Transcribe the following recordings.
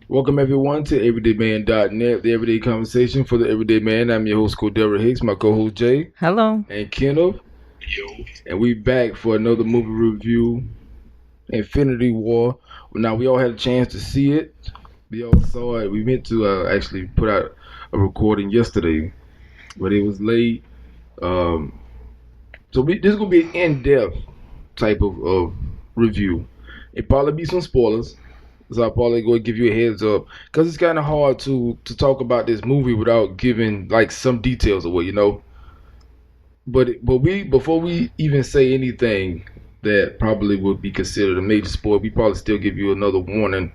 Welcome everyone to everydayman.net, the everyday conversation for the everyday man. I'm your host Cordero Hicks, my co-host Jay Hello. and Kenneth, and we back for another movie review, Infinity War. Now we all had a chance to see it. We all saw it. We meant to actually put out a recording yesterday, but it was late. Um, this is gonna be an in-depth type of review. It probably be some spoilers. So I'll probably go give you a heads up because it's kind of hard to talk about this movie without giving like some details away. But we before we even say anything that probably would be considered a major spoiler, we probably still give you another warning.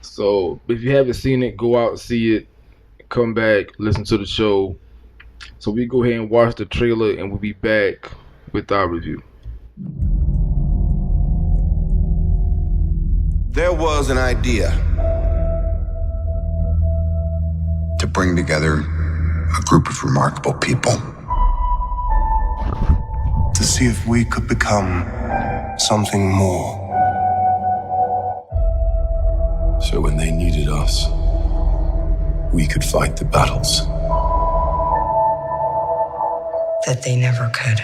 So if you haven't seen it, go out see it, come back, listen to the show. So we go ahead and watch the trailer, and we'll be back with our review. There was an idea to bring together a group of remarkable people to see if we could become something more. So when they needed us, we could fight the battles that they never could.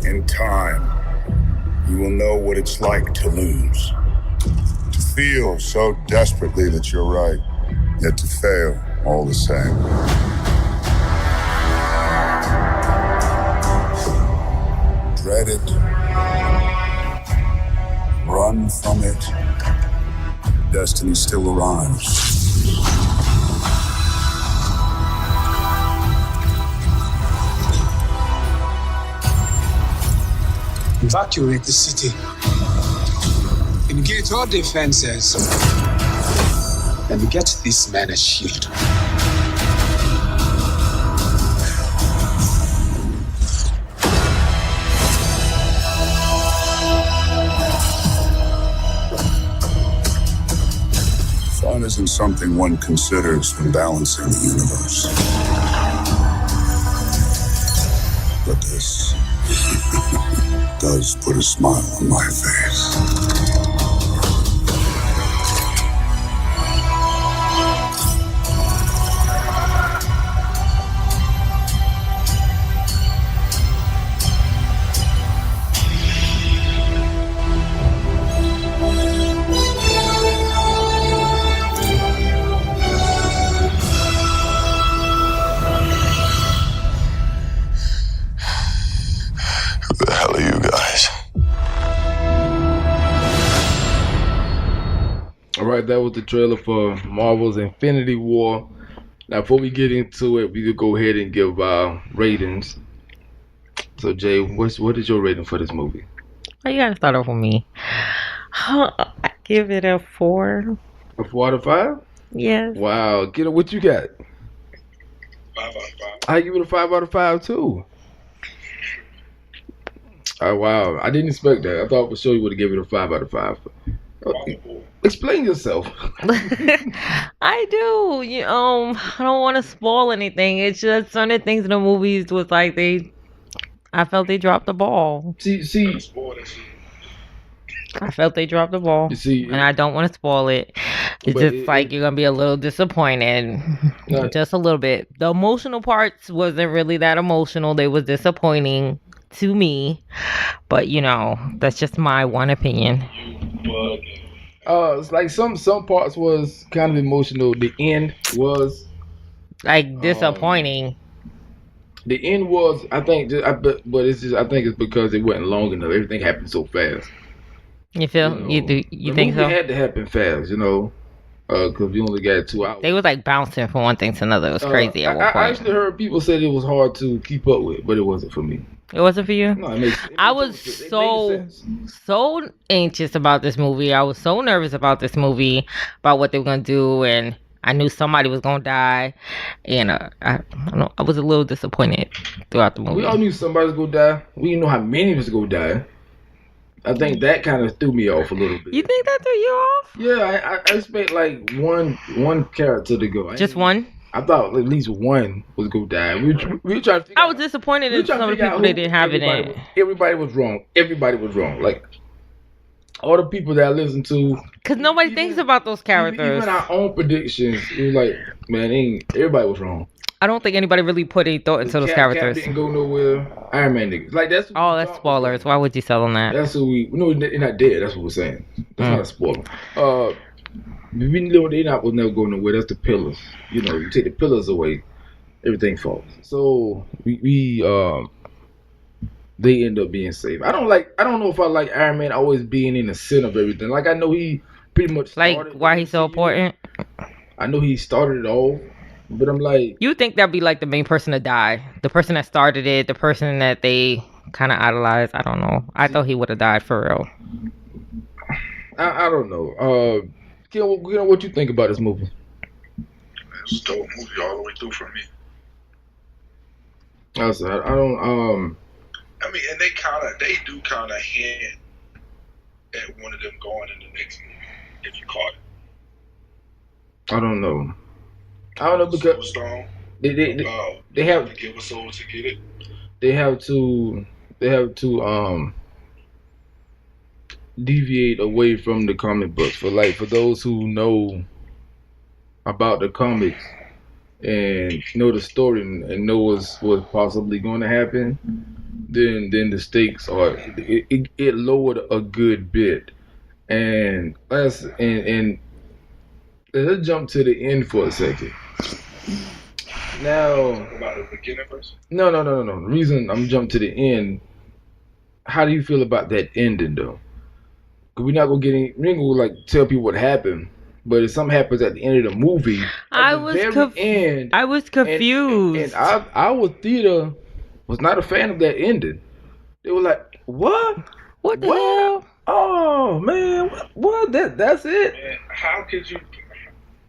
In time, you will know what it's like to lose. To feel so desperately that you're right, yet to fail all the same. Dread it. Run from it. Destiny still arrives. Evacuate the city. Engage all defenses. And get this man a shield. Fun isn't something one considers when balancing the universe. But this does put a smile on my face. Who the hell are you guys? All right, that was the trailer for Marvel's Infinity War. Now, before we get into it, we could go ahead and give ratings. So, Jay, what is your rating for this movie? Oh, you gotta start off with me. I give it a 4. A 4 out of 5? Yes. Wow, get it. What you got? 5 out of 5. I give it a 5 out of 5 too. Oh wow, I didn't expect that. I thought for sure you would have given it a 5 out of 5. Explain yourself. I do. I don't want to spoil anything. It's just certain things in the movies was like I felt they dropped the ball. See. I felt they dropped the ball. You see, and I don't want to spoil it. It's just like you're gonna be a little disappointed, just a little bit. The emotional parts wasn't really that emotional. They was disappointing to me, but that's just my one opinion. It's like some parts was kind of emotional. The end was like disappointing. The end was, I think, but it's just I think it's because it wasn't long enough. Everything happened so fast. You feel you think so? It had to happen fast, because we only got 2 hours. They was like bouncing from one thing to another. It was crazy at one point. I actually heard people say it was hard to keep up with, but it wasn't for me. It wasn't for you? No, I was so anxious about this movie. I was so nervous about this movie, about what they were gonna do, and I knew somebody was gonna die, and I was a little disappointed throughout the movie. We all knew somebody was gonna die. We didn't know how many was gonna die, I think that kind of threw me off a little bit. You think that threw you off? Yeah, I expect like one character to go. Just one? I thought at least one was gonna die. We were trying to figure I was disappointed in some of the people they didn't have it in. Everybody was wrong. Everybody was wrong. Like all the people that I listen to, because nobody thinks about those characters. Even our own predictions, it was like, man, everybody was wrong. I don't think anybody really put any thought into those characters. Cap didn't go nowhere. Iron Man niggas. Like that's. That's spoilers. Why would you sell on that? That's what no, they're not dead. That's what we're saying. That's not a spoiler. We know they was never going nowhere. That's the pillars. You know, you take the pillars away, everything falls. So we they end up being safe. I don't know if I like Iron Man always being in the center of everything. Like I know he pretty much like why he's so important. I know he started it all, but I'm like, you think that'd be like the main person to die, the person that started it, the person that they kind of idolized. I don't know. I thought he would have died for real. I don't know. Gil, what you think about this movie? It's a dope movie all the way through for me. I don't. I mean, and they do kind of hint at one of them going in the next movie if you caught it. I don't know because they have to give a soul to get it. They have to deviate away from the comic books for those who know about the comics and know the story and know what's possibly going to happen. Then the stakes are it lowered a good bit, and let's jump to the end for a second. Now, about the beginning first. No. The reason I'm jumping to the end. How do you feel about that ending though? Cause we're not gonna tell people what happened. But if something happens at the end of the movie, I was confused. And our theater was not a fan of that ending. They were like, "What? What the hell? Oh man, what? That's it? Man, how could you?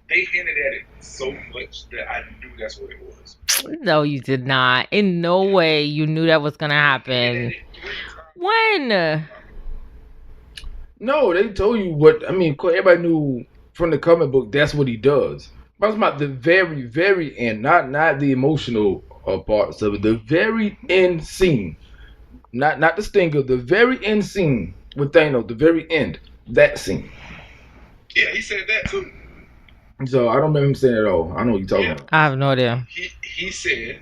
They hinted at it so much that I knew that's what it was. No, you did not. In no way you knew that was gonna happen. When? No, they told you what. I mean, everybody knew from the comic book that's what he does. I was about the very, very end, not the emotional parts of it. The very end scene, not the stinger. The very end scene with Thanos. The very end, that scene. Yeah, he said that too. So I don't remember him saying it at all. I know what you're talking about. I have no idea. He said,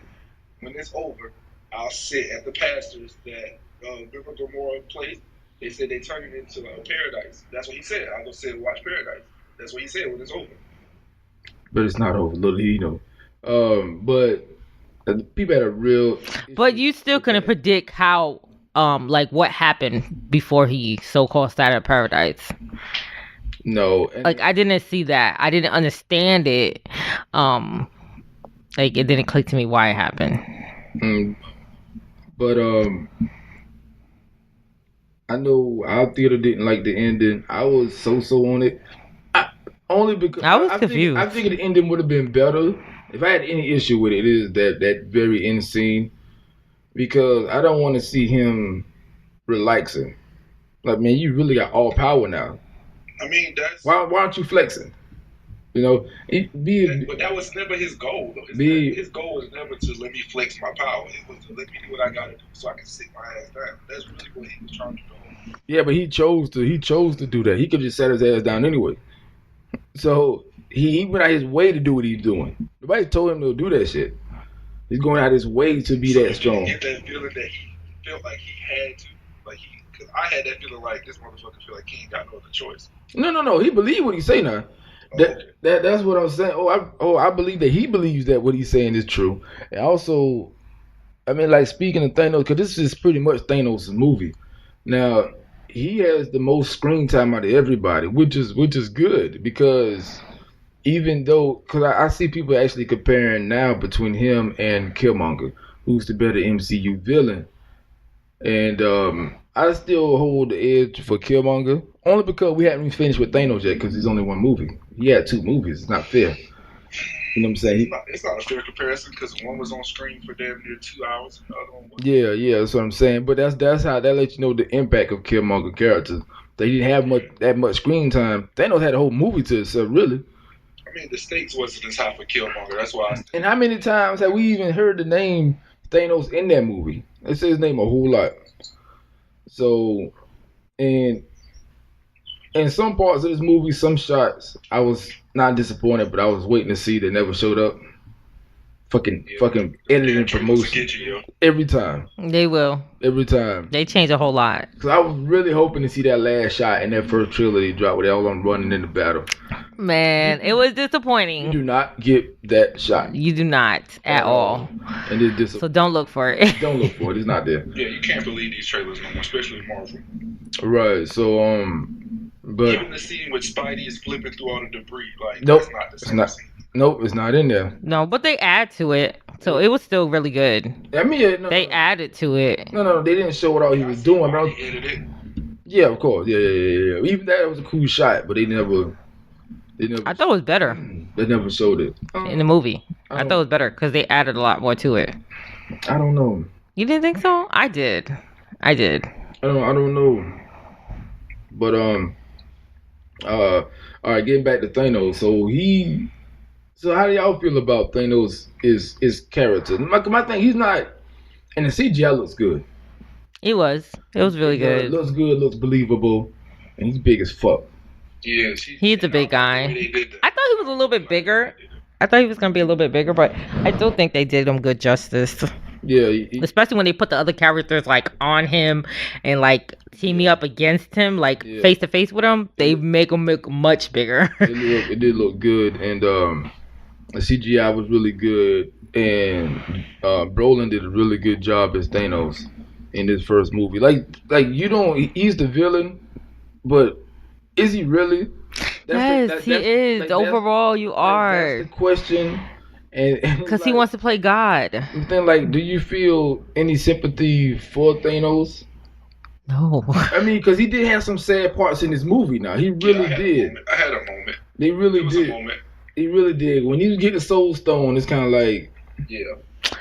when it's over, I'll sit at the pastors that River Gomorrah place. They said they turned it into a paradise. That's what he said. I'll go sit and watch Paradise. That's what he said when it's over. But it's not over, little he know. But people had a real. But you still couldn't predict how, what happened before he so-called started Paradise. No. I didn't see that. I didn't understand it. It didn't click to me why it happened. But I know our theater didn't like the ending. I was so on it. Only because I was confused. I figured the ending would have been better. If I had any issue with it, it is that very end scene. Because I don't want to see him relaxing. Like, man, you really got all power now. I mean, that's... Why aren't you flexing? You know? But that was never his goal, though. His goal was never to let me flex my power. It was to let me do what I got to do so I can sit my ass down. That's really what he was trying to do. Yeah, but he chose to do that. He could just set his ass down anyway. So he went out his way to do what he's doing. Nobody told him to do that shit. He's going out his way to be that strong. Get that feeling that he felt like he had to, because I had that feeling like this motherfucker feel like he ain't got no other choice. No. He believed what he say now. That's what I'm saying. I believe that he believes that what he's saying is true. And also, I mean, like speaking of Thanos, because this is pretty much Thanos' movie. Now, he has the most screen time out of everybody, which is good because even though, because I see people actually comparing now between him and Killmonger, who's the better MCU villain, and I still hold the edge for Killmonger only because we haven't even finished with Thanos yet because he's only one movie. He had two movies. It's not fair. You know what I'm saying? It's not a fair comparison because one was on screen for damn near 2 hours and the other one was. Yeah, that's what I'm saying. But that's how that lets you know the impact of Killmonger characters. They didn't have that much screen time. Thanos had a whole movie to itself, really. I mean, the stakes wasn't as high for Killmonger. That's why. And how many times have we even heard the name Thanos in that movie? They say his name a whole lot. So, and in some parts of this movie, some shots, I was not disappointed, but I was waiting to see that never showed up. Fucking editing promotion. Every time. They will. Every time. They change a whole lot. Because I was really hoping to see that last shot in that first trailer they dropped where they all on running in the battle. Man, it was disappointing. You do not get that shot. You do not at all. And it's so don't look for it. Don't look for it. It's not there. Yeah, you can't believe these trailers no more, especially Marvel. Right. So but even the scene with Spidey is flipping through all the debris, like nope, that's not the same scene. Nope, it's not in there. No, but they add to it, so it was still really good. I mean, they added to it. No, they didn't show what all he was doing. Bro. Yeah, of course. Yeah. Even that was a cool shot, but they never. I thought it was better. They never showed it in the movie. I thought it was better because they added a lot more to it. I don't know. You didn't think so? I did. I don't know. But all right, getting back to Thanos. So how do y'all feel about Thanos his character? My thing, he's not, and the CGI looks good. It was really good. It looks good, looks believable, and he's big as fuck. Yeah, he's a big guy. I thought he was a little bit bigger. I thought he was gonna be a little bit bigger, but I still think they did him good justice. Yeah, especially when they put the other characters like on him and like teaming up against him, like face to face with him. They make him look much bigger. It did look good, and the CGI was really good, and Brolin did a really good job as Thanos in this first movie. Like he's the villain, but is he really? He is. Like, overall, you are. That's the question. And because he wants to play God. Then, like, do you feel any sympathy for Thanos? No. I mean, because he did have some sad parts in this movie. Now he really did. I had a moment. They really did. He really did. When he was getting Soul Stone, it's kind of like, you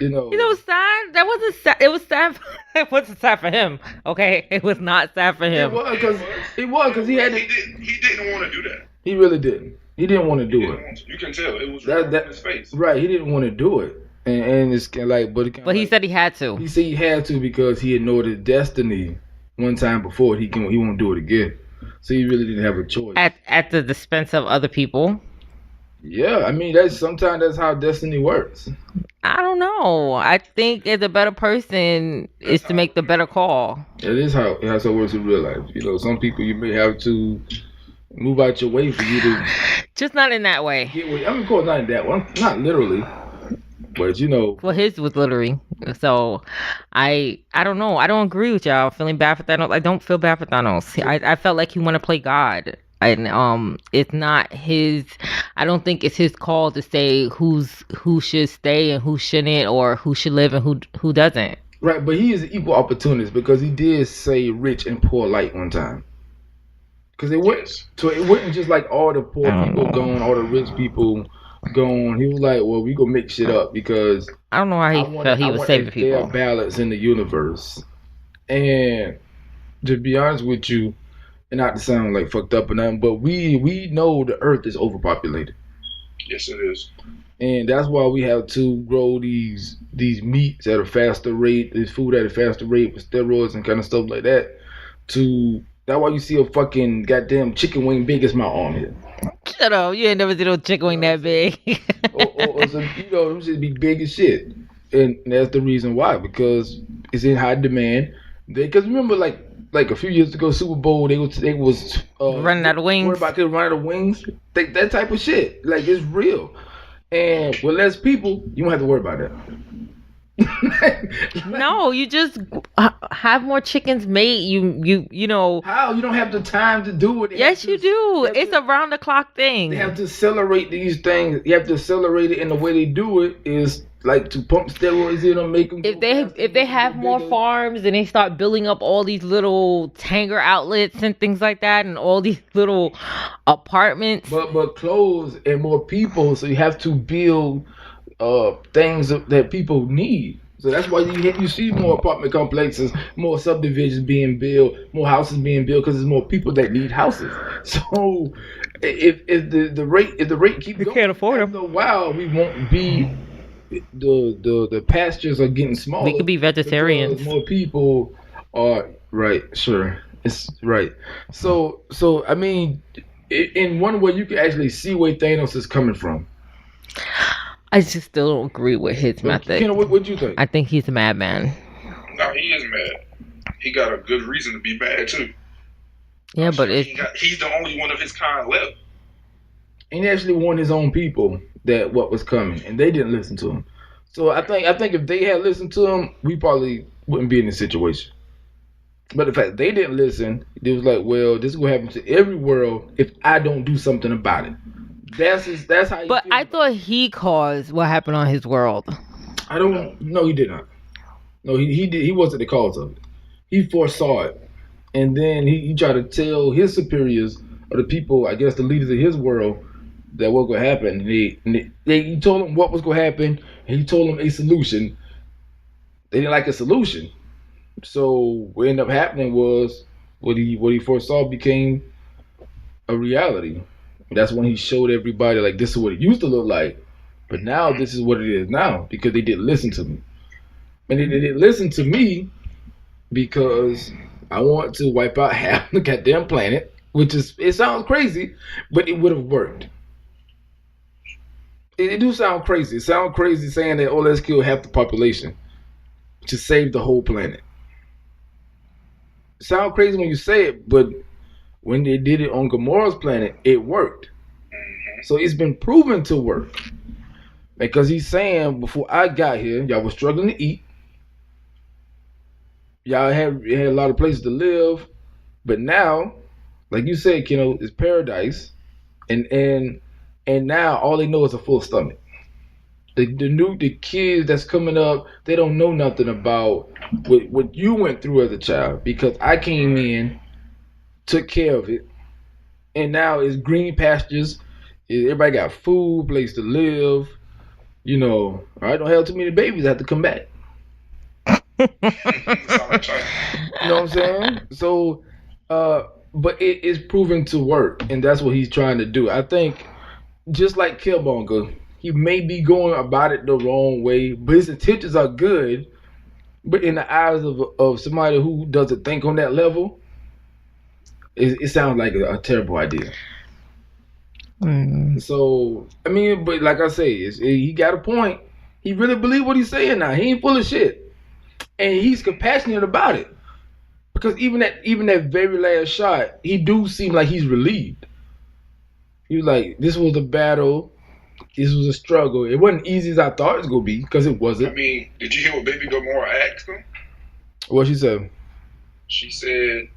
know, sad. That wasn't sad. It was sad. It wasn't sad for him. Okay, it was not sad for him. It was because he had. He didn't want to do that. He really didn't. He didn't want to do it. You can tell it was right in his face. Right, he didn't want to do it, and it's like, but he said he had to. He said he had to because he had known his destiny one time before. He won't do it again. So he really didn't have a choice. At the expense of other people. Yeah, I mean sometimes that's how destiny works. I don't know. I think as a better person is to make the better call. It is how it works in real life. You know, some people you may have to move out your way for you to. Just not in that way. I mean, of course, not in that one. Not literally. But, you know. Well, his was literally. So, I don't know. I don't agree with y'all. Feeling bad for Thanos. I don't feel bad for Thanos. I felt like he wanted to play God. And it's not his. I don't think it's his call to say who should stay and who shouldn't, or who should live and who doesn't. Right, but he is an equal opportunist because he did say rich and poor light one time. Because it wasn't just like all the poor people gone, all the rich people gone. He was like, well, we gonna make shit up because I don't know how he felt he was saving people. Fair balance in the universe. And to be honest with you, and not to sound like fucked up or nothing, but we know the earth is overpopulated. Yes, it is. And that's why we have to grow these meats at a faster rate, this food at a faster rate with steroids and kind of stuff like that. That's why you see a fucking goddamn chicken wing big as my arm here. Shut up. You ain't never seen no chicken wing that big. or some, you know, them should be big as shit. And that's the reason why, because it's in high demand. Because remember, like a few years ago, Super Bowl, they was running out of wings. Worried about running out of wings. That type of shit. Like, it's real. And with less people, you don't have to worry about that. No, you just have more chickens made. You know. How? You don't have the time to do it. Yes, you do. It's a round the clock thing. They have to accelerate these things. You have to accelerate it, and the way they do it is like to pump steroids in them, make them. If they have more farms and they start building up all these little Tanger outlets and things like that, and all these little apartments. But clothes and more people, so you have to build things that people need. So that's why you see more apartment complexes, more subdivisions being built, more houses being built, because there's more people that need houses. So if the rate keeps going, can't afford them. After a while, we won't be the pastures are getting smaller. We could be vegetarians. More people are right. Sure, it's right. So I mean, in one way, you can actually see where Thanos is coming from. I just still don't agree with his method. What do you think? I think he's a madman. No, he is mad. He got a good reason to be mad too. Yeah, but he's the only one of his kind left. And he actually warned his own people that what was coming, and they didn't listen to him. So I think if they had listened to him, we probably wouldn't be in this situation. But the fact they didn't listen, it was like, well, this is what happens to every world if I don't do something about it. That's how. But I thought he caused what happened on his world. I don't. No, he did not. No, he did. He wasn't the cause of it. He foresaw it, and then he tried to tell his superiors or the people, I guess, the leaders of his world, that what would happen. He told them what was going to happen, and he told them a solution. They didn't like a solution, so what ended up happening was what he foresaw became a reality. That's when he showed everybody, like, this is what it used to look like, but now this is what it is now, because they didn't listen to me. And they didn't listen to me because I want to wipe out half the goddamn planet, it sounds crazy, but it would have worked. It do sound crazy. It sounds crazy saying that, oh, let's kill half the population to save the whole planet. It sounds crazy when you say it, but when they did it on Gamora's planet, it worked. So it's been proven to work. Because he's saying, before I got here, y'all was struggling to eat. Y'all had a lot of places to live. But now, like you said, Keno, it's paradise. And now all they know is a full stomach. The kids that's coming up, they don't know nothing about what you went through as a child. Because I came in, took care of it, and now it's green pastures. Everybody got food, place to live. I don't have too many babies that have to come back. You know what I'm saying? So, but it is proven to work, and that's what he's trying to do. I think, just like Killmonger, he may be going about it the wrong way, but his intentions are good. But in the eyes of somebody who doesn't think on that level, it sounds like a terrible idea. So, I mean, but like I say, he got a point. He really believes what he's saying now. He ain't full of shit. And he's compassionate about it. Because even that very last shot, he do seem like he's relieved. He was like, this was a battle. This was a struggle. It wasn't easy as I thought it was going to be, because it wasn't. I meid you hear what Baby Gamora asked him? What she said? She said,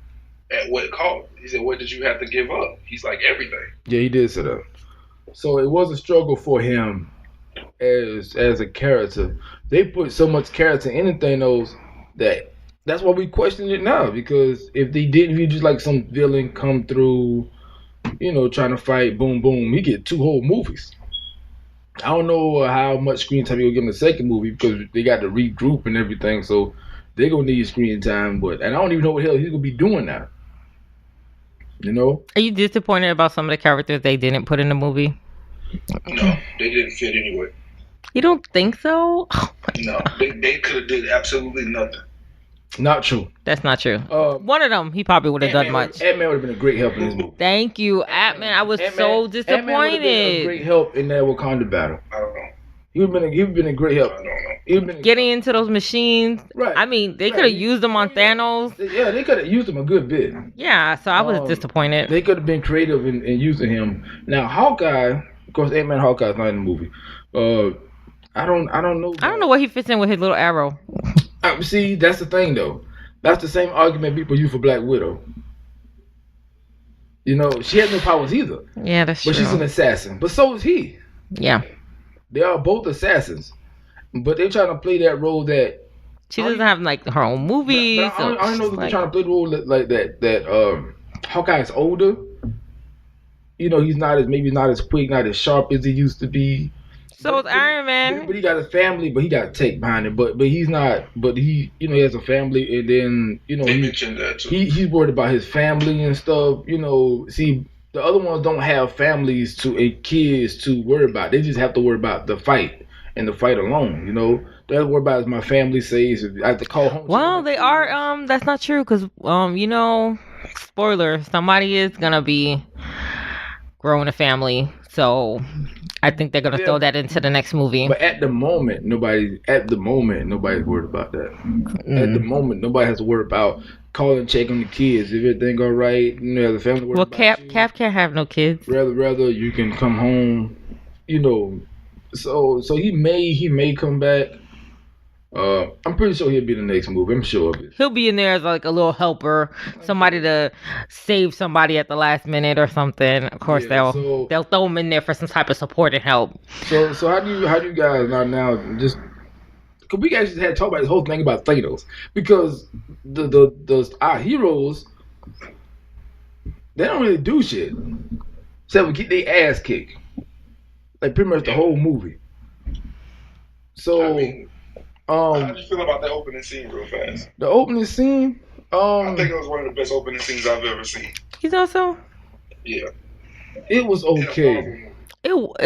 at what cost? He said, what did you have to give up? He's like, everything. Yeah, he did say that. So it was a struggle for him as a character. They put so much character in Thanos that's why we question it now. Because if you just like some villain come through, trying to fight, boom, boom, he get 2 whole movies. I don't know how much screen time he'll give in the second movie, because they got to regroup and everything. So they're going to need screen time. And I don't even know what the hell he's going to be doing now. Are you disappointed about some of the characters they didn't put in the movie? No, they didn't fit anyway. You don't think so? No, they could have did absolutely nothing. Not true. That's not true. One of them, he probably would have done much. Ant-Man would have been a great help in this movie. Thank you, Ant-Man. I was so disappointed. Ant-Man would have been a great help in that Wakanda battle. I don't know. He would have been a great help. I don't know. Getting into those machines. Right. I mean, they could have used them on Thanos. Yeah, they could have used him a good bit. Yeah, so I was disappointed. They could have been creative in using him. Now, Hawkeye, of course, Ant-Man and Hawkeye is not in the movie. I don't know. I don't know where he fits in with his little arrow. See, that's the thing though. That's the same argument people use for Black Widow. You know, she has no powers either. Yeah, that's true. But she's an assassin. But so is he. Yeah. They are both assassins. But they're trying to play that role that she doesn't have like her own movies. But I don't know if they're trying to play the role like that Hawkeye is older. You know, he's maybe not as quick, not as sharp as he used to be. So is Iron Man. But he got a family, but he got tech behind it. But he's not. But he, you know, he has a family, and then they mentioned that too. He's worried about his family and stuff. You know, see, the other ones don't have families and kids to worry about. They just have to worry about the fight and the fight alone. You know, they have to worry about is my family safe. I have to call home. Well, they are. That's not true because you know, spoiler. Somebody is gonna be growing a family, so I think they're gonna throw that into the next movie. But at the moment, nobody's worried about that. At the moment, nobody has to worry about calling, check on the kids. If everything all right, you know, the family. Well, Cap can't have no kids. Rather you can come home, you know. So he may come back. I'm pretty sure he'll be the next movie. I'm sure of it. He'll be in there as like a little helper, somebody to save somebody at the last minute or something. Of course, they'll throw him in there for some type of support and help. So how do you guys now just? Cause we guys just had to talk about this whole thing about Thanos because our heroes, they don't really do shit except we get their ass kicked, like pretty much the whole movie. So. How did you feel about that opening scene real fast? The opening scene? I think it was one of the best opening scenes I've ever seen. You thought so? Yeah. It was okay. It was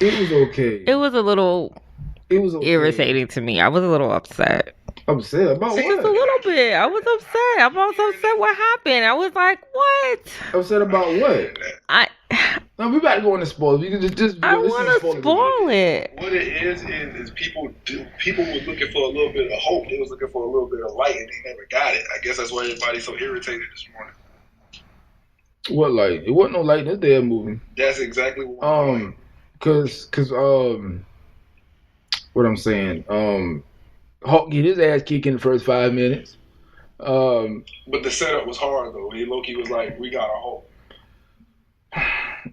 okay. It was a little irritating to me. I was a little upset. Upset about what? Just a little bit. I was upset. I was upset what happened. I was like, what? Upset about what? No, we about to go into spoilers. We can just I want to spoil it. What it is people were looking for a little bit of hope. They was looking for a little bit of light, and they never got it. I guess that's why everybody's so irritated this morning. What light? It wasn't no light in this damn movie. That's exactly what. Cause what I'm saying. Hulk get his ass kicked in the first 5 minutes. But the setup was hard though. Loki was like, "We got a Hulk."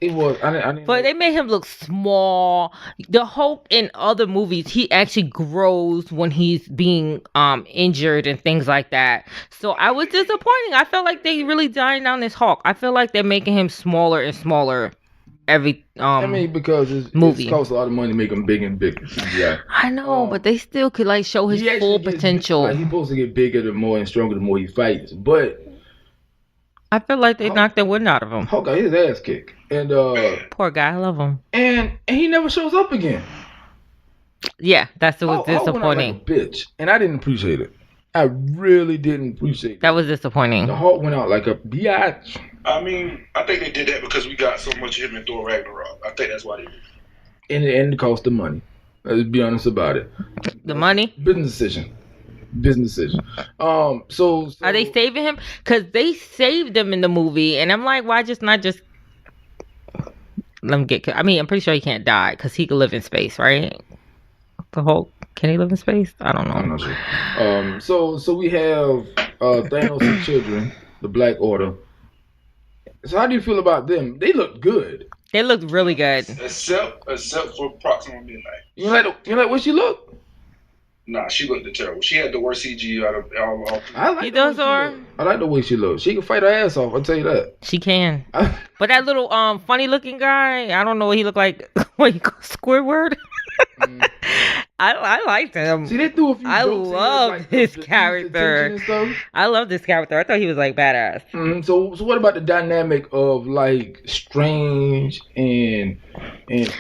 It was. I didn't but they made him look small. The Hulk in other movies, he actually grows when he's being injured and things like that. So I was disappointed. I felt like they really dying down this Hulk. I feel like they're making him smaller and smaller every because it costs a lot of money to make him big and bigger. Yeah. I know, but they still could like show his full potential. He's supposed to get bigger the more and stronger the more he fights, but. I feel like they knocked the wind out of him. Hulk got his ass kicked. And poor guy, I love him. And he never shows up again. Yeah, that's what was disappointing. Hulk went out like a bitch, and I didn't appreciate it. I really didn't appreciate it. That was disappointing. The Hulk went out like a biatch. I mean, I think they did that because we got so much of him in Thor Ragnarok. I think that's why they did it. And it cost the money. Let's be honest about it. The money? Business decision. So are they saving him? Because they saved him in the movie, and I'm like, why not just let him get? I mean, I'm pretty sure he can't die because he can live in space, right? The Hulk, can he live in space? I don't know. I'm not sure. So we have Thanos' children, the Black Order. So how do you feel about them? They look good. They look really good. Except for Proxima Midnight. You like what she looked? Nah, she looked terrible. She had the worst CG out of all. I like the way she looks. She can fight her ass off. I'll tell you that. She can. But that little funny looking guy, I don't know what he looked like. What you call Squidward? I liked him. See, they threw a few I jokes love like his character. I love this character. I thought he was like badass. So what about the dynamic of like Strange and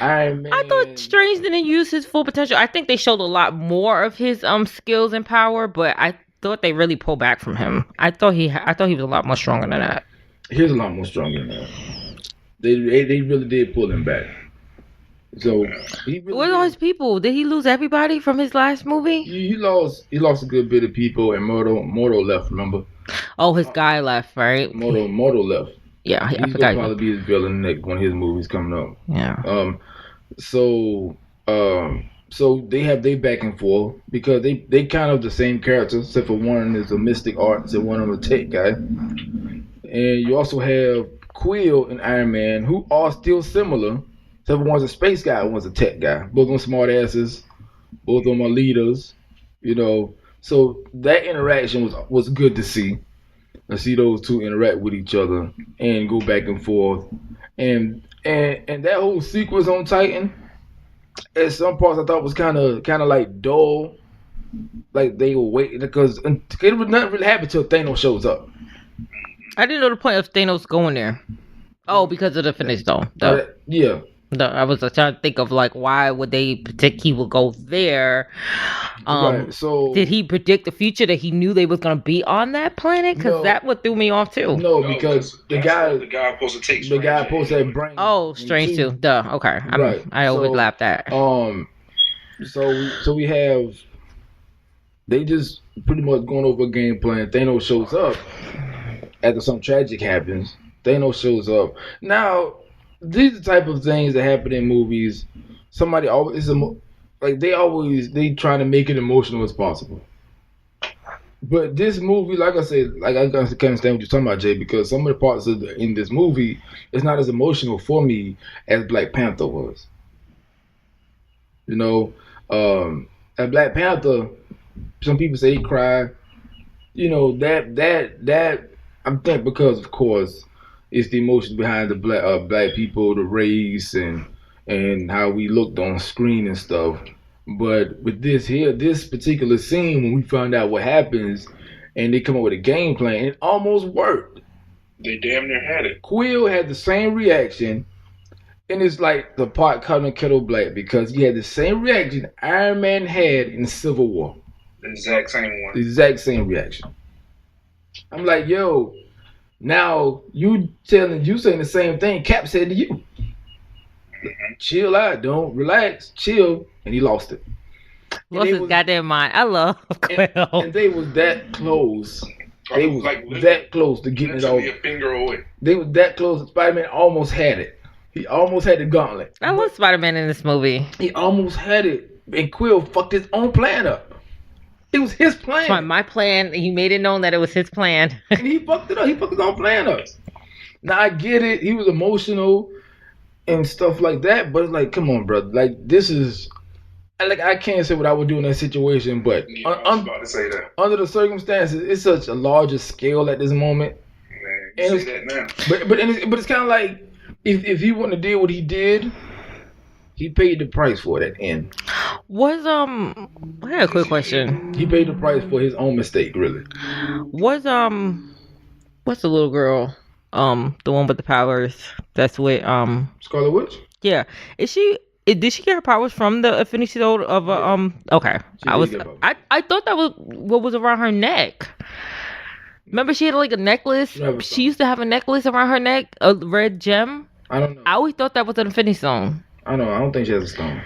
Iron Man? I thought Strange didn't use his full potential. I think they showed a lot more of his skills and power, but I thought they really pulled back from him. I thought he was a lot more stronger than that. He was a lot more stronger than that. They really did pull him back. So where are his people? Did he lose everybody from his last movie? He lost a good bit of people, and Mordo left. Remember? Oh, his guy left, right? Mordo left. Yeah, he's gonna probably be his villain next one of his movies coming up. Yeah. So So they have their back and forth because they kind of the same characters, except for one is a mystic artist and one of them a tech guy. And you also have Quill and Iron Man, who are still similar, except for one's a space guy, one's a tech guy. Both of them smart asses, both of them are leaders, you know. So that interaction was good to see. To see those two interact with each other and go back and forth. And that whole sequence on Titan, at some parts I thought was kind of like dull, like they were waiting because it was nothing really happened till Thanos shows up. I didn't know the point of Thanos going there. Oh, because of the Infinity Stone. Yeah. I was trying to think of like why would they predict he would go there? Right. So did he predict the future that he knew they was gonna be on that planet? Because that would throw me off too. No, because the guy supposed to take the guy supposed to have brain. Oh, Strange too. Duh. Okay. Right. I overlapped that. So we have they just pretty much going over a game plan. Thanos shows up after some tragic happens. Thanos shows up now. These are the type of things that happen in movies. Somebody always they trying to make it emotional as possible. But this movie, like I said, like I can't understand what you're talking about, Jay, because some of the parts in this movie is not as emotional for me as Black Panther was. You know, at Black Panther, some people say he cried. You know that I think because of course. It's the emotion behind the black people, the race, and how we looked on screen and stuff. But with this particular scene, when we found out what happens, and they come up with a game plan, it almost worked. They damn near had it. Quill had the same reaction, and it's like the pot calling kettle black because he had the same reaction Iron Man had in Civil War. The exact same one. The exact same reaction. I'm like, yo. Now you saying the same thing Cap said to you. Mm-hmm. Chill out, don't relax, chill, and he lost it. Lost his goddamn mind. I love Quill. And they was that close. They was that close to getting it over. A finger away. They was that close. Spider-Man almost had it. He almost had the gauntlet. I love Spider-Man in this movie. He almost had it, and Quill fucked his own plan up. It was his plan. My plan. He made it known that it was his plan. And he fucked it up. He fucked his own plan up. Now I get it. He was emotional and stuff like that. But it's like, come on, brother. Like this is, I can't say what I would do in that situation. But I was about to say that. Under the circumstances, it's such a larger scale at this moment. Man, you say that now. But it's kind of like if he wouldn't have did what he did. He paid the price for it at the end. I had a quick question. He paid the price for his own mistake, really. What's the little girl? The one with the powers. That's with Scarlet Witch? Yeah. Did she get her powers from the Infinity Stone of okay. I thought that was what was around her neck. Remember she had like a necklace? She used to have a necklace around her neck, a red gem. I don't know. I always thought that was an Infinity Stone. I know. I don't think she has a stone.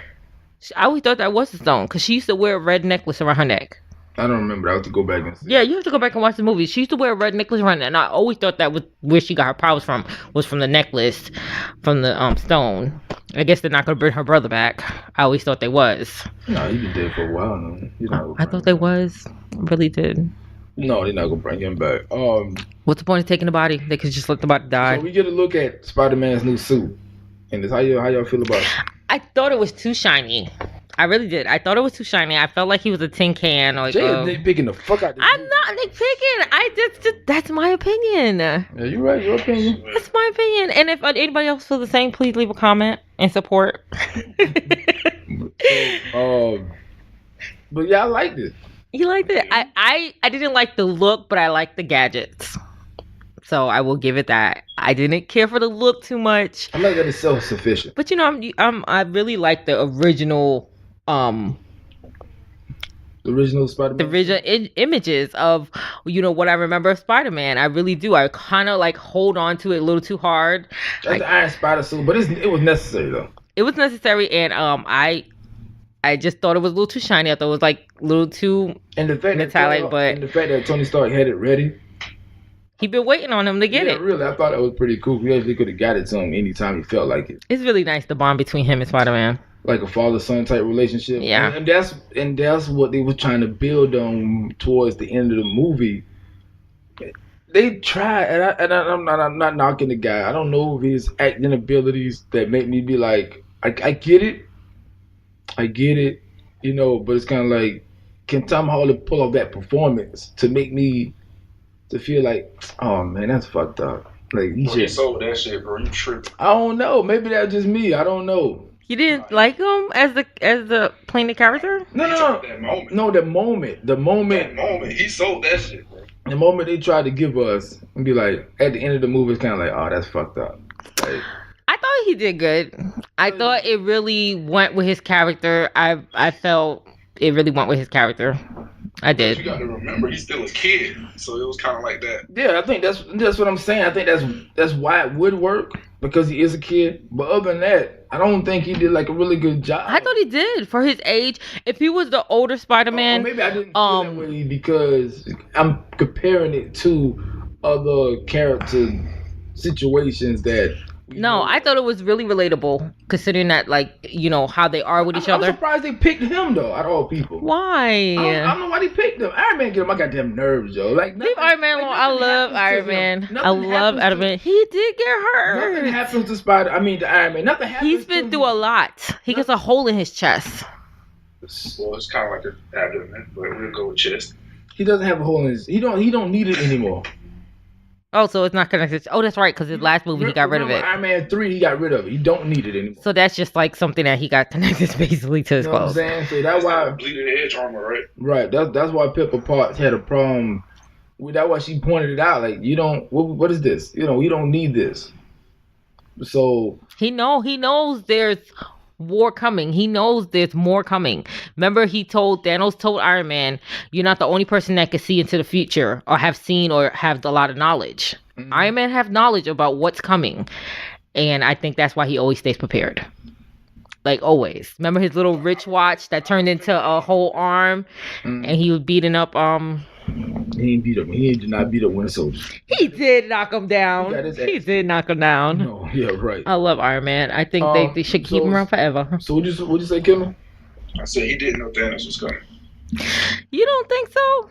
I always thought that was a stone because she used to wear a red necklace around her neck. I don't remember. I have to go back and see. Yeah, you have to go back and watch the movie. She used to wear a red necklace around her neck, and I always thought that was where she got her powers from, was from the necklace, from the stone. I guess they're not going to bring her brother back. I always thought they was. No, he's been dead for a while now. I thought they was. I really did. No, they're not going to bring him back. What's the point of taking the body? They could just let the body die. So we get a look at Spider-Man's new suit. And how y'all feel about it? I thought it was too shiny. I really did. I thought it was too shiny. I felt like he was a tin can. Like, Jay is nitpicking the fuck out of this. I'm not nitpicking. I just that's my opinion. Yeah, you're right. Your opinion. That's my opinion. And if anybody else feels the same, please leave a comment and support. But yeah, I liked it. You liked it? I didn't like the look, but I liked the gadgets. So I will give it that. I didn't care for the look too much. I like that it's self-sufficient. But you know, I really like the original the original Spider-Man. The original images of, you know, what I remember of Spider-Man. I really do. I kind of like hold on to it a little too hard. That's the Iron Spider suit, but it was necessary though. It was necessary, and I just thought it was a little too shiny. I thought it was like a little too metallic, and the fact that Tony Stark had it ready. He been waiting on him to get it. Yeah, really. I thought that was pretty cool. We actually could have got it to him anytime he felt like it. It's really nice, the bond between him and Spider-Man. like a father-son type relationship. Yeah. And that's what they were trying to build on towards the end of the movie. They tried, I'm not knocking the guy. I don't know his acting abilities that make me be like, I get it, but it's kind of like, can Tom Holland pull off that performance to make me to feel like, oh man, that's fucked up. Like he sold that shit, bro. You tripping? I don't know. Maybe that's just me. I don't know. You didn't like him as the playing the character? No. The moment he sold that shit, bro. The moment they tried to give us and be like, at the end of the movie, it's kind of like, oh, that's fucked up. Like, I thought he did good. I thought it really went with his character. I felt it really went with his character. I did. But you got to remember, he's still a kid, so it was kind of like that. Yeah, I think that's what I'm saying. I think that's why it would work, because he is a kid. But other than that, I don't think he did like a really good job. I thought he did for his age. If he was the older Spider-Man, maybe I didn't feel that way because I'm comparing it to other character situations that. No, I thought it was really relatable, considering that, like, how they are with each other. I'm surprised they picked him, though, out of all people. Why? I don't know why they picked him. Iron Man get on my goddamn nerves, yo. Like, leave Iron Man alone. I love Iron Man. I love Iron Man. He did get hurt. Nothing happens to to Iron Man. Nothing happens. He's been through a lot. He gets a hole in his chest. Well, it's kind of like an abdomen, but we'll go with chest. He doesn't have a hole in his. He don't need it anymore. Oh, so it's not connected. Oh, that's right, because his last movie, he got rid of it. Iron Man 3, he got rid of it. He don't need it anymore. So that's just like something that he got connected basically to his clothes. You know what I'm saying? So that's why... bleeding edge armor, right? Right. That's why Pepper Potts had a problem. That's why she pointed it out. Like, you don't... What is this? You don't need this. So... He knows there's war coming. He knows there's more coming. Remember, Thanos told Iron Man, you're not the only person that can see into the future or have seen or have a lot of knowledge. Mm-hmm. Iron Man have knowledge about what's coming. And I think that's why he always stays prepared. Like always. Remember his little rich watch that turned into a whole arm, and he was beating up He ain't beat up. He did not beat up Winter Soldier. He did knock him down. He did knock him down. No, yeah, right. I love Iron Man. I think they should keep him around forever. So what'd you say, Kimmy? I said he didn't know Thanos was coming. You don't think so?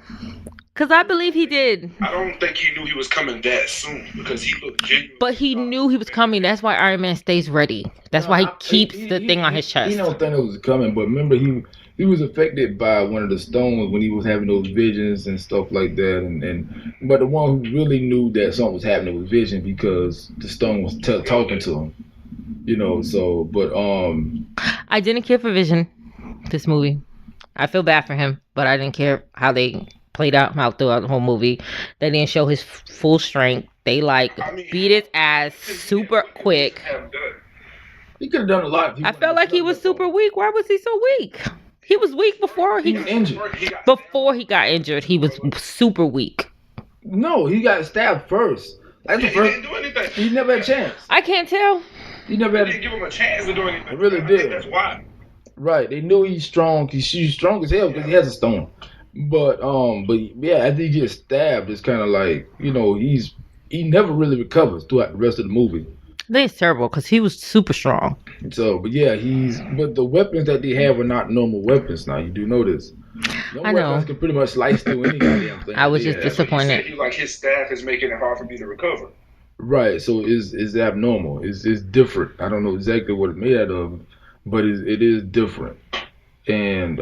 Because I believe he did. I don't think he knew he was coming that soon, because he looked genuine. But he knew he was coming. That's why Iron Man stays ready. That's why he keeps the thing on his chest. He know Thanos was coming, but remember he was affected by one of the stones when he was having those visions and stuff like that. But the one who really knew that something was happening was Vision, because the stone was talking to him. I didn't care for Vision, this movie. I feel bad for him, but I didn't care how they played out throughout the whole movie. They didn't show his full strength. They beat his ass super quick. He could have done a lot. I felt like he was super weak. Why was he so weak? He was weak before he was injured. Before he got injured, he was super weak. No, he got stabbed first. That's the first. He didn't do anything. He never had a chance. I can't tell. He never had. They didn't give him a chance to do anything. They really did. That's why. Right. They knew he's strong. He's strong as hell because he has a stone. But yeah, after he gets stabbed, it's kind of like, he never really recovers throughout the rest of the movie. I think it's terrible because he was super strong. So, but yeah, but the weapons that they have are not normal weapons now. You do know this. I know. Weapons can pretty much slice through any goddamn thing. I was just disappointed. His staff is making it hard for me to recover. Right. So it's abnormal. It's different. I don't know exactly what it's made out of, but it is different. And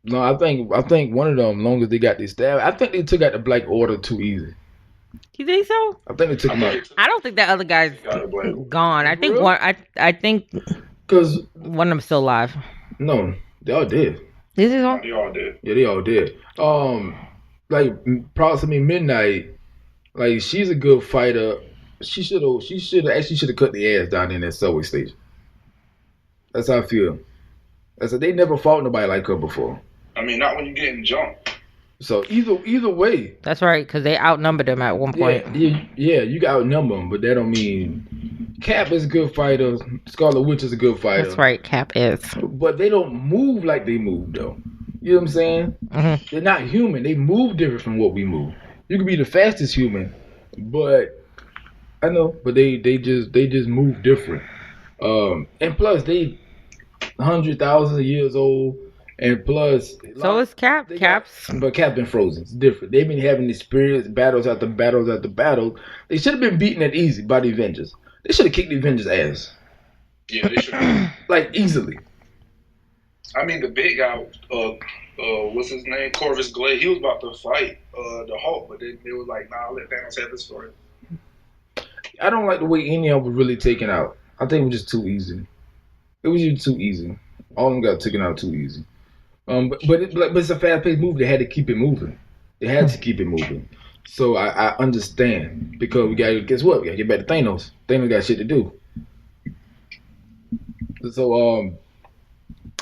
no, I think one of them, long as they got this stab, I think they took out the Black Order too easy. You think so? I think they took him out. I don't think that other guy's gone. I think I think because one of them's still alive. No, they all dead. Is it all? They all dead. Yeah, they all dead. Like approximately Midnight. Like, she's a good fighter. She should have cut the ass down in that subway station. That's how I feel. I said they never fought nobody like her before. I mean, not when you're getting jumped. So either way. That's right, because they outnumbered them at one point. Yeah, you got outnumber them, but that don't mean Cap is a good fighter. Scarlet Witch is a good fighter. That's right, Cap is. But they don't move like they move though. You know what I'm saying? Mm-hmm. They're not human. They move different from what we move. You can be the fastest human, but I know, but they just move different. And plus they 100,000 years old, and plus. So is Cap. But Cap been frozen. It's different. They've been having experience battles after battles after battles. They should have been beaten at easy by the Avengers. They should have kicked the Avengers' ass. Yeah, they should. Like easily. I mean, the big guy, what's his name? Corvus Glaive. He was about to fight the Hulk, but then they was like, "Nah, let Thanos have this for it." I don't like the way any of them were really taken out. I think it was just too easy. It was just too easy. All of them got taken out too easy. But it's a fast-paced movie. They had to keep it moving. They had to keep it moving. So I understand because we got to guess what? We got to get back to Thanos. Thanos got shit to do. So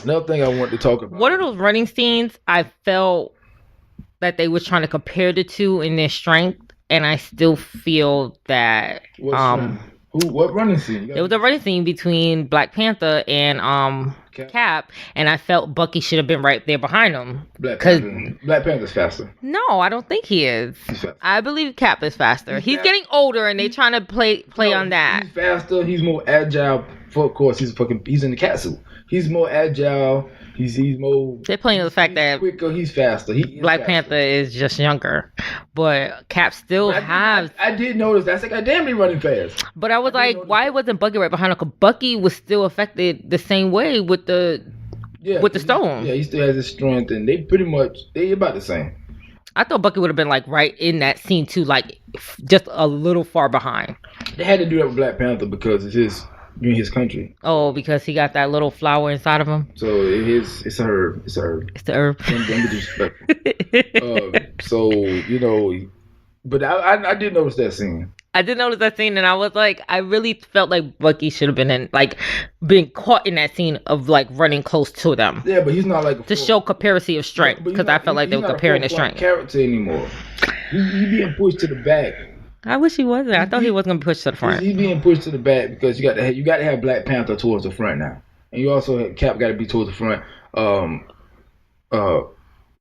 another thing I want to talk about. One of those running scenes, I felt that they was trying to compare the two in their strength, and I still feel that what running scene? There was a running scene between Black Panther and Cap, and I felt Bucky should have been right there behind him. Black Panther's faster. No, I don't think he is. I believe Cap is faster. He's getting older, and they're trying to play on that. He's faster. He's more agile. Of course, he's in the cat suit. He's more agile. He's more. They're playing on the fact that quicker. He's faster. Black Panther is just younger, but Cap still has. I did notice that. I said, "God damn, he running fast." But I was like, why wasn't Bucky right behind him? Because Bucky was still affected the same way with the stone. He still has his strength, and they about the same. I thought Bucky would have been like right in that scene too, like just a little far behind. They had to do that with Black Panther because it's his country. Oh, because he got that little flower inside of him. So it's a herb. It's the herb. Don't be disrespectful. So but I did notice that scene. I did notice that scene, and I was like, I really felt like Bucky should have been being caught in that scene of like running close to them. Yeah, but he's not like to show comparison of strength, because I felt like they were comparing the strength. Character anymore. He being pushed to the back. I wish he wasn't. I thought he was gonna be pushed to the front. He's being pushed to the back because you got to have Black Panther towards the front now, and you also have Cap got to be towards the front.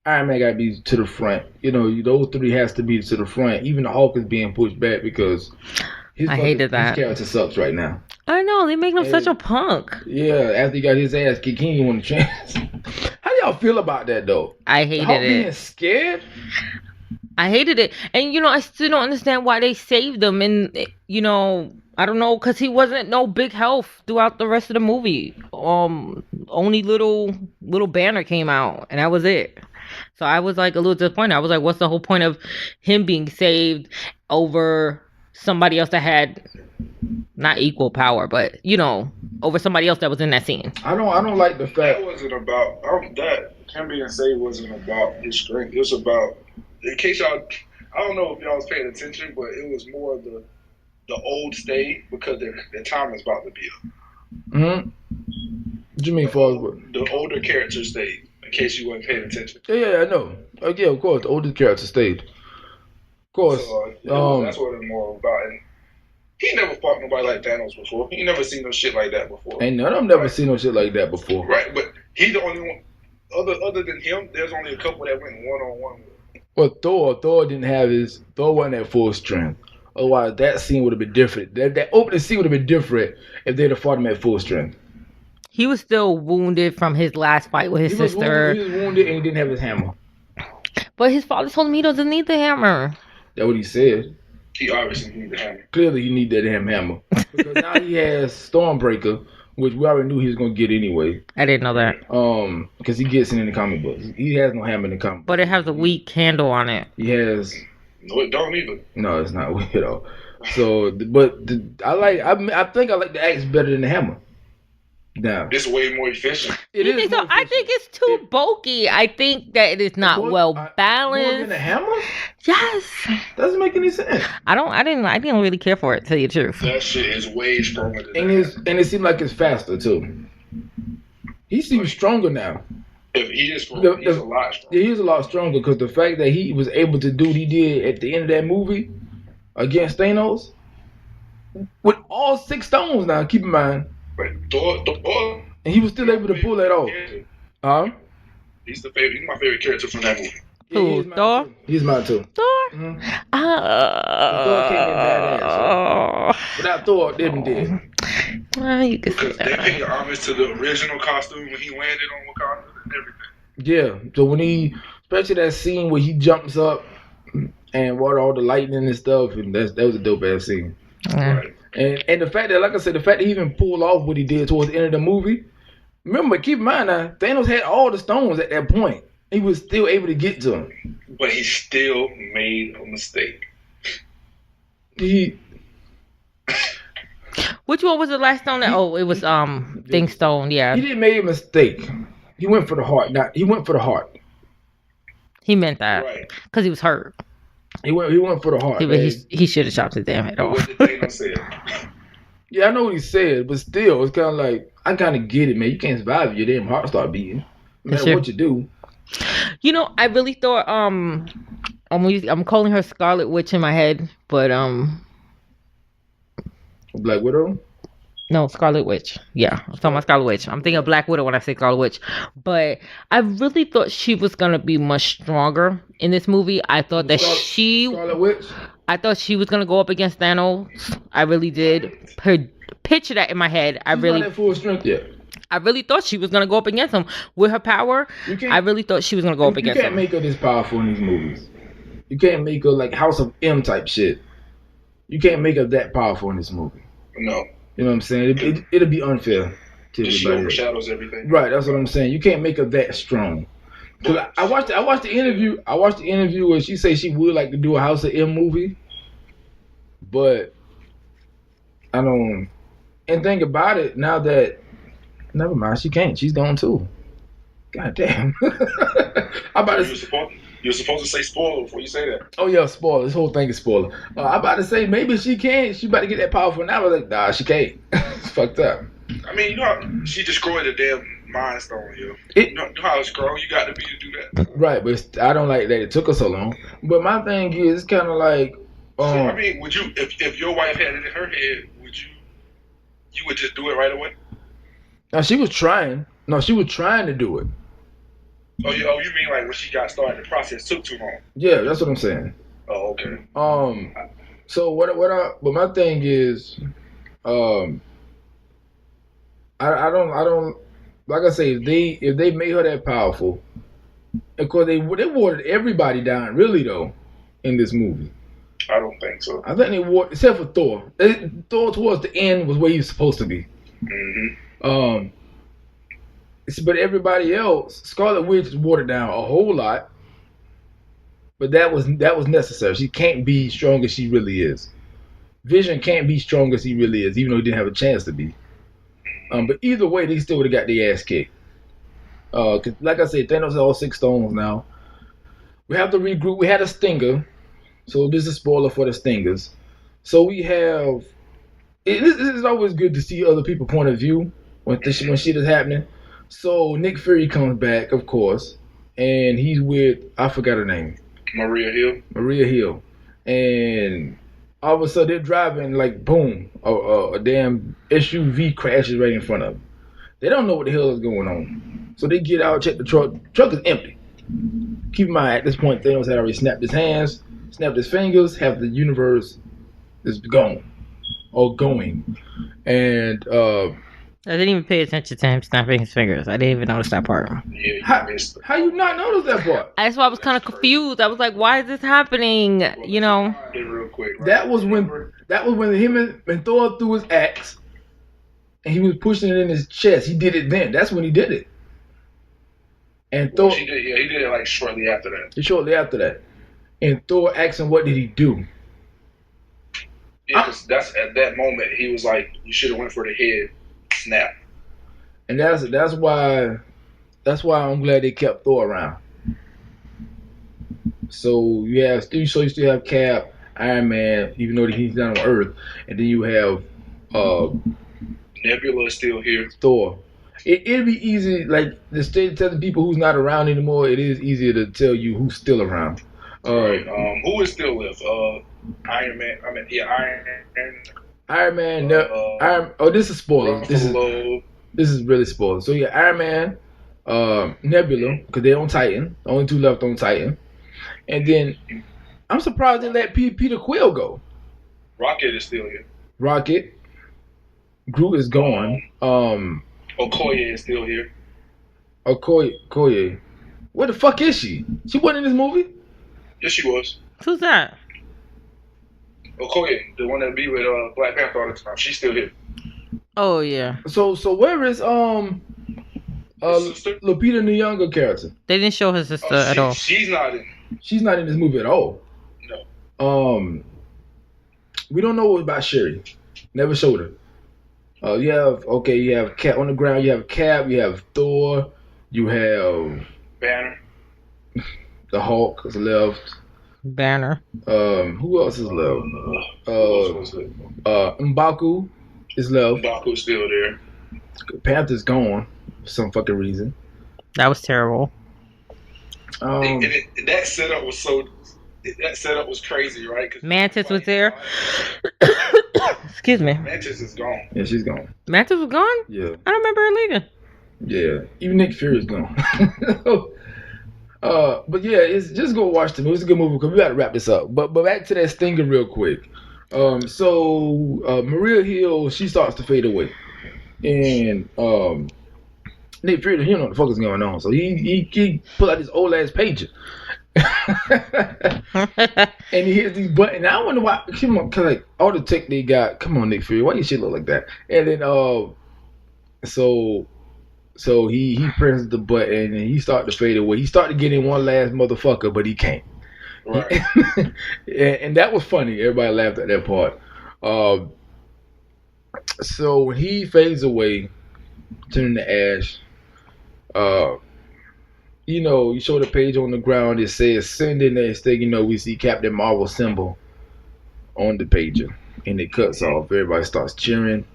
Iron Man got to be to the front. Those three has to be to the front. Even the Hulk is being pushed back because I hated that. His character sucks right now. I know, they make him such a punk. Yeah, after he got his ass kicked, he didn't want to chance. How do y'all feel about that though? I hated Hulk it. Being scared. I hated it, and I still don't understand why they saved him. And I don't know, because he wasn't no big health throughout the rest of the movie. Only little banner came out, and that was it. So I was like a little disappointed. I was like, what's the whole point of him being saved over somebody else that had not equal power, but over somebody else that was in that scene? I don't like the fact that wasn't about that. Him being saved wasn't about his strength. It was about, in case y'all, I don't know if y'all was paying attention, but it was more of the old stayed because their time is about to be up. Mm-hmm. What you mean, the older characters stayed. In case you weren't paying attention. Yeah, I know. Yeah, of course, the older character stayed. Of course. So, that's what it's more about. And he never fought nobody like Thanos before. He never seen no shit like that before. Ain't none of them never seen no shit like that before. Right, but he's the only one. Other than him, there's only a couple that went one-on-one with him. Well, Thor wasn't at full strength. Otherwise, that scene would have been different. That opening scene would have been different if they'd have fought him at full strength. He was still wounded from his last fight with his sister. He was wounded and he didn't have his hammer. But his father told him he doesn't need the hammer. That's what he said. He obviously needs the hammer. Clearly, he needs that hammer. Because now he has Stormbreaker, which we already knew he was going to get anyway. I didn't know that. Because he gets it in the comic books. He has no hammer in the comic books. But it has a weak handle on it. He has... No, it don't either. No, it's not weak at all. So, I think I like the axe better than the hammer. Now, it's way more efficient. You think so? I think it's too bulky. I think that it is not well balanced. More than a hammer? Yes. Doesn't make any sense. I didn't really care for it, to tell you the truth. That shit is way stronger than and it seemed like it's faster too. He seems stronger now. If he is stronger, he's a lot stronger. Yeah, he's a lot stronger because the fact that he was able to do what he did at the end of that movie against Thanos with all 6 stones now, keep in mind. But Thor, and he was still able to pull that off. He's my favorite character from that movie. Who, Thor? He's mine too. Thor? Mm-hmm. Thor came in badass. Without Thor, them dead. Well, you could Because say they that. paid homage to the original costume when he landed on Wakanda and everything. Yeah. So when he, especially that scene where he jumps up and water all the lightning and stuff, and that was a dope ass scene. Yeah. Right. And the fact that, like I said, the fact that he even pulled off what he did towards the end of the movie. Remember, keep in mind now, Thanos had all the stones at that point. He was still able to get to them. But he still made a mistake. Which one was the last stone? That it was Thing Stone. Yeah, He didn't make a mistake. He went for the heart. He went for the heart. he meant that Right. because he was hurt. He went for the heart. He should have chopped his damn head But off. what did Thanos say? Yeah, I know what he said, but still, it's kind of like, I kind of get it, man. You can't survive if your damn heart start beating. No matter what you do. You know, I really thought I'm calling her Scarlet Witch in my head, but Black Widow? no, Scarlet Witch. Yeah, I'm talking about Scarlet Witch. I'm thinking of Black Widow when I say Scarlet Witch. But I really thought she was gonna be much stronger in this movie. I thought that Scarlet Witch? I thought she was gonna go up against Thanos. I really did. Picture that in my head. She's not at full strength yet. I really thought she was gonna go up against him with her power. I really thought she was gonna go up against him. You can't make her this powerful in these movies. You can't make her like House of M type shit. You can't make her that powerful in this movie. No. You know what I'm saying? It'll be unfair to She everybody. overshadows everything. Right, that's what I'm saying. You can't make her that strong. Cause I watched the interview. I watched the interview where she said she would like to do a House of M movie, but I don't. And think about it now that. Never mind, she can't. She's gone too. God damn. I'm about to. You're supposed to say spoiler before you say that. Oh yeah, spoiler. This whole thing is spoiler. I'm about to say maybe she can. She about to get that powerful now. I was like, nah, she can't. It's fucked up. I mean, you know how she destroyed the damn Mind Stone, yo. You know how strong you got to be to do that. Right, but I don't like that it took her so long. But my thing is, it's kind of like. I mean, would you, if your wife had it in her head, you would just do it right away? Now she was trying. No, she was trying to do it. Oh, you mean like when she got started, the process took too long? Yeah, that's what I'm saying. Oh, okay. So but my thing is, I don't like I say, if they made her that powerful, of course they watered everybody down really though in this movie. I don't think so. I think they watered, except for Thor. Thor towards the end was where he was supposed to be. Mm-hmm. But everybody else, Scarlet Witch is watered down a whole lot. But that was necessary. She can't be strong as she really is. Vision can't be strong as he really is, even though he didn't have a chance to be. But either way, they still would have got their ass kicked. 'Cause like I said, Thanos has all 6 stones now. We have to regroup. We had a stinger. So this is a spoiler for the stingers. So we have... This is always good to see other people's point of view when shit is happening. So Nick Fury comes back, of course, and he's with, I forgot her name. Maria Hill. And all of a sudden they're driving, like, boom, a damn SUV crashes right in front of them. They don't know what the hell is going on. So they get out, check the truck. Truck is empty. Keep in mind, at this point, Thanos had already snapped his hands, snapped his fingers, half the universe is gone. Or going. And I didn't even pay attention to him snapping his fingers. I didn't even notice that part. Yeah, how you not notice that part? That's why I was kind of confused. I was like, "Why is this happening?" You know. Real quick, right? That was when him and Thor threw his axe, and he was pushing it in his chest. He did it then. That's when he did it. And Thor. He did it like shortly after that. Shortly after that, and Thor asked him, "What did he do?" Yeah, because that's at that moment he was like, "You should have went for the head." Snap. And that's why I'm glad they kept Thor around. So you still have Cap, Iron Man, even though he's not on Earth, and then you have Nebula is still here. Thor. It'd be easy, like instead of telling people who's not around anymore, it is easier to tell you who's still around. Right. Who is still left? Iron Man. Iron Man. This is spoiler. This is really spoiler. So yeah, Iron Man, Nebula, because they're on Titan. The only 2 left on Titan. And then I'm surprised they let Peter Quill go. Rocket is still here. Rocket. Groot is gone. Okoye is still here. Okoye. Where the fuck is she? She wasn't in this movie? Yes, she was. Who's that? Okoye, the one that be with Black Panther all the time. She's still here. Oh yeah. So where is sister? Lupita Nyong'o character? They didn't show her sister at all. She's not in. She's not in this movie at all. No. We don't know about Shuri. Never showed her. You have Cap on the ground. You have Cap. You have Thor. You have Banner. The Hulk is left. Banner. Who else is left? M'Baku is left. M'Baku's still there. Panther's gone for some fucking reason. That was terrible. That setup was so. That setup was crazy, right? Mantis was there. Excuse me. Mantis is gone. Yeah, she's gone. Mantis was gone? Yeah. I don't remember her leaving. Yeah. Even Nick Fury's gone. But yeah, it's just go watch the movie. It's a good movie because we got to wrap this up. But back to that stinger real quick. Maria Hill, she starts to fade away. And Nick Fury, he don't know what the fuck is going on. So he pull out this old ass pager. And he hits these buttons. I wonder why. Come on, cause like all the tech they got. Come on, Nick Fury, why your shit look like that? And then so he presses the button and he started to fade away. He started getting one last motherfucker, but he can't. Right. and that was funny. Everybody laughed at that part. So when he fades away, turning to ash, you show the page on the ground. It says send in next thing. We see Captain Marvel symbol on the pager, and it cuts off. Everybody starts cheering.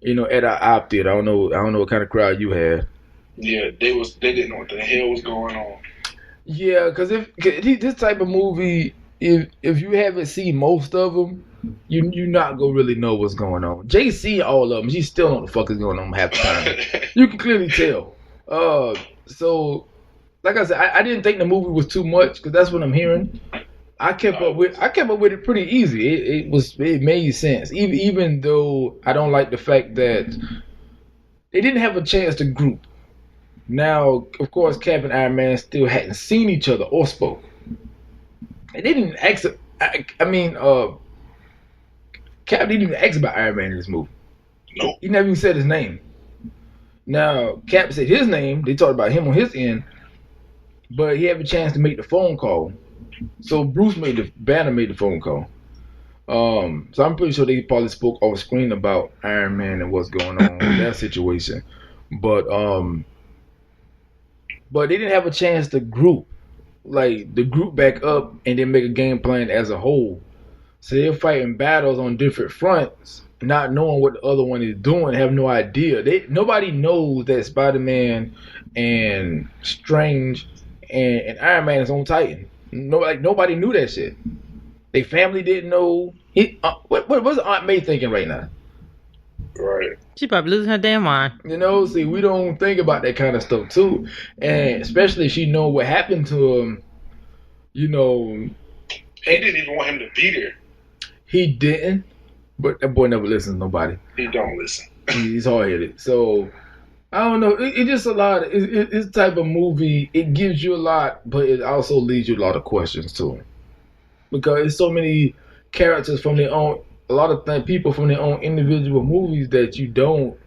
At our op theater, I don't know what kind of crowd you had. Yeah, they didn't know what the hell was going on. Yeah, because if this type of movie, if you haven't seen most of them, you not gonna really know what's going on. JC, all of them, she still don't know what the fuck is going on half the time. You can clearly tell. So like I said, I didn't think the movie was too much because that's what I'm hearing. I kept up with it pretty easy. It made sense, even though I don't like the fact that they didn't have a chance to group. Now, of course, Cap and Iron Man still hadn't seen each other or spoke. They didn't ask. Cap didn't even ask about Iron Man in this movie. Nope. He never even said his name. Now, Cap said his name. They talked about him on his end, but he had a chance to make the phone call. So Banner made the phone call. So I'm pretty sure they probably spoke off screen about Iron Man and what's going on in that situation. But they didn't have a chance to group back up and then make a game plan as a whole. So they're fighting battles on different fronts, not knowing what the other one is doing, have no idea. Nobody knows that Spider-Man and Strange and Iron Man is on Titan. Nobody knew that shit. They family didn't know. What's Aunt May thinking right now? Right. She probably losing her damn mind. See, we don't think about that kind of stuff too, and especially if she know what happened to him. He didn't even want him to be there. He didn't, but that boy never listens to nobody. He don't listen. He's hard-headed. So I don't know. It's just a lot. It's type of movie. It gives you a lot, but it also leaves you a lot of questions too, because it's so many characters from their own. A lot of people from their own individual movies that you don't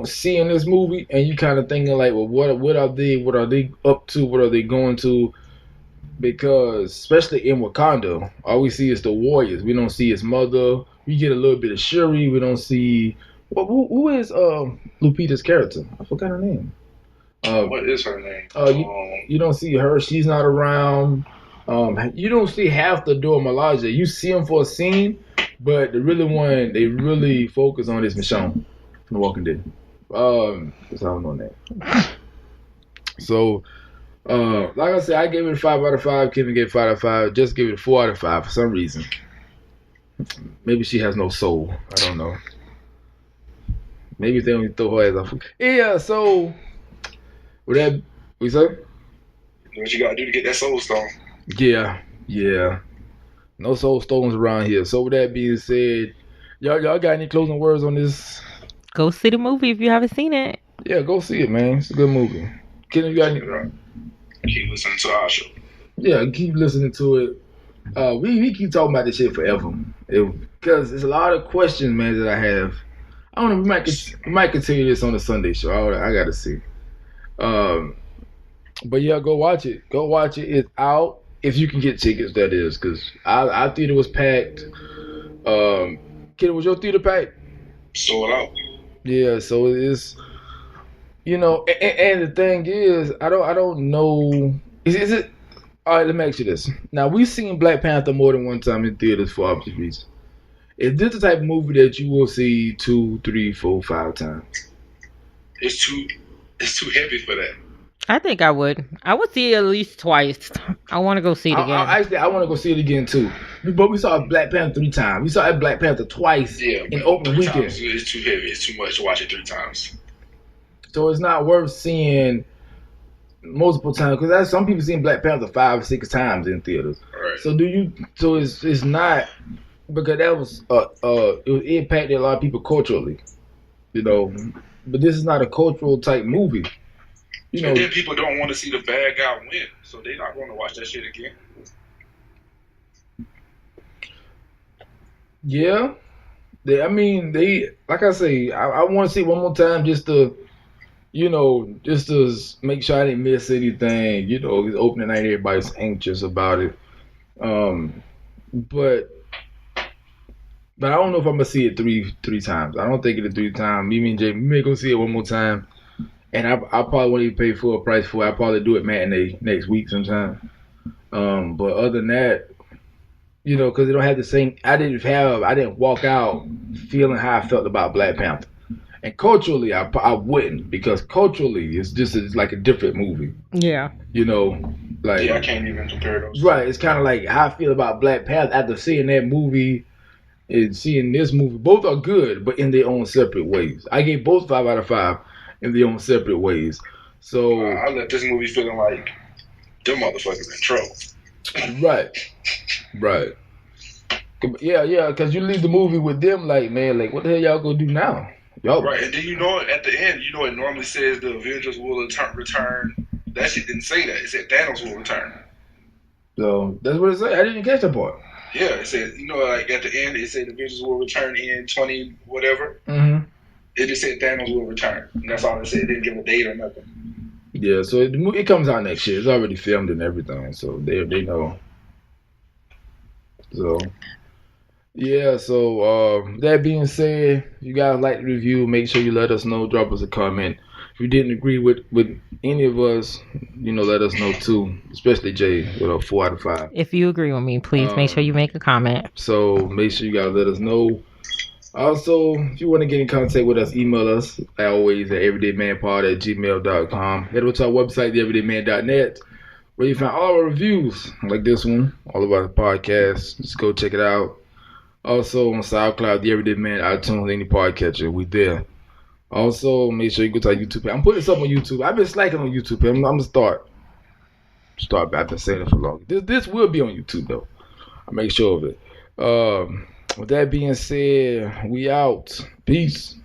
see in this movie, and you kind of thinking like, well, what are they up to? What are they going to? Because especially in Wakanda, all we see is the warriors. We don't see his mother. We get a little bit of Shuri. We don't see who is Lupita's character? I forgot her name. What is her name? You don't see her. She's not around. You don't see half the Dora Milaje. You see them for a scene, but the really one they really focus on is Michonne from The Walking Dead. Because I don't know that. So, like I said, I gave it a 5 out of 5. Kevin gave it 5 out of 5. Just gave it a 4 out of 5 for some reason. Maybe she has no soul. I don't know. Maybe they only throw her ass off. Yeah. So, what you say? What you gotta do to get that soul stone? Yeah. No soul stones around here. So with that being said, Y'all got any closing words on this? Go see the movie if you haven't seen it. Yeah, go see it, man. It's a good movie. Kenny, you got any? Keep listening to our show. Yeah, keep listening to it. We keep talking about this shit forever. Because there's a lot of questions, man, that I have. I don't know. We might continue this on the Sunday show. I gotta see. But yeah, go watch it. Go watch it. It's out if you can get tickets. That is, because our theater was packed. Kid, was your theater packed? Sold out. Yeah, so it's and the thing is, I don't know. Is it? All right, let me ask you this. Now we've seen Black Panther more than one time in theaters for obvious reasons. Is this the type of movie that you will see 2, 3, 4, 5 times? It's too heavy for that. I think I would. I would see it at least twice. I want to go see it again. I want to go see it again too. But we saw Black Panther 3 times. We saw Black Panther twice in opening weekend. It's too heavy. It's too much to watch it 3 times. So it's not worth seeing multiple times, because some people seen Black Panther 5 or 6 times in theaters. Right. So it's not, because that was it impacted a lot of people culturally, but this is not a cultural type movie. And then people don't want to see the bad guy win, so they're not going to watch that shit again. Yeah, they like I say, I want to see one more time just to make sure I didn't miss anything. It's opening night, everybody's anxious about it. But I don't know if I'm gonna see it three times. I don't think it's 3 times. Me and Jay, we may go see it one more time, and I probably won't even pay full price for it. I'll probably do it matinee next week sometime. But other than that, because they don't have the same. I didn't walk out feeling how I felt about Black Panther. And culturally, I wouldn't, because culturally, it's like a different movie. Yeah. I can't even compare those. Right. It's kind of like how I feel about Black Panther after seeing that movie and seeing this movie. Both are good, but in their own separate ways. I gave both 5 out of 5 in their own separate ways. So I left this movie feeling like them motherfuckers in trouble. Right. Yeah, because you leave the movie with them like, man, like, what the hell y'all gonna do now? Right, and then at the end, it normally says the Avengers will return. That shit didn't say that. It said Thanos will return. So that's what it said. I didn't catch that part. Yeah, it said, like at the end, it said the Avengers will return in 20 whatever. Mm-hmm. It just said Thanos will return. And that's all it said. It didn't give a date or nothing. Yeah, so it comes out next year. It's already filmed and everything, so they know. So. Yeah, so that being said, if you guys like the review, make sure you let us know, drop us a comment. If you didn't agree with any of us, let us know too, especially Jay with a 4 out of 5. If you agree with me, please make sure you make a comment. So make sure you guys let us know. Also, if you want to get in contact with us, email us, like always, at everydaymanpod@gmail.com. Head over to our website, theeverydayman.net, where you find all our reviews, like this one, all of our podcasts. Just go check it out. Also on SoundCloud, The Everyday Man, iTunes, any podcatcher, we there. Also, make sure you go to our YouTube page. I'm putting this up on YouTube. I've been slacking on YouTube. I'm gonna start. I've been saying it for long. This will be on YouTube though. I'll make sure of it. With that being said, we out. Peace.